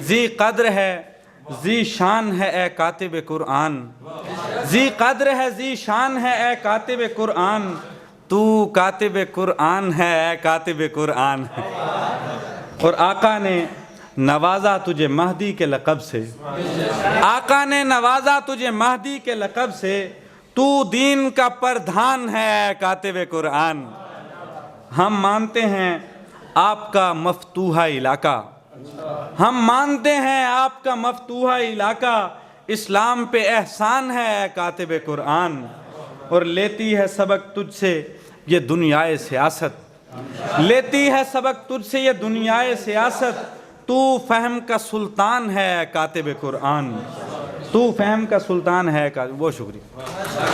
जी कद्र है जी शान है ए कातिब कुरान, जी कद्र है जी शान है ए कातिब कुरान, तू कातिब कुरान है ए कातिब कुरान। और आका ने नवाजा तुझे महदी के लक़ब से, आका ने नवाजा तुझे महदी के लक़ब से, तू दीन का प्रधान है कातिब कुरान। हम मानते हैं आपका मफतूहा इलाका, हम मानते हैं आपका मफतूहा इलाका, इस्लाम पे एहसान है कातिब कुरान। और लेती है सबक तुझसे ये दुनियाए सियासत, लेती है सबक तुझसे ये दुनियाए सियासत, तू फ़हम का सुल्तान है कातिब कुरान, तू फ़हम का सुल्तान है का। बहुत शुक्रिया।